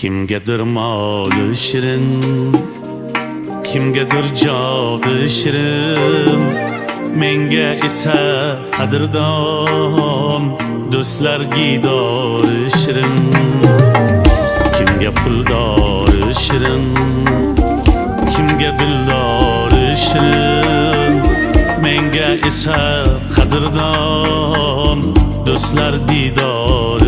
Kimgadir moli shirin, kimgadir jobi shirin, menga esa qadrdon do'stlar gidori shirin. Kimga puldori shirin, kimga dildori shirin, menga esa qadrdon do'stlar didori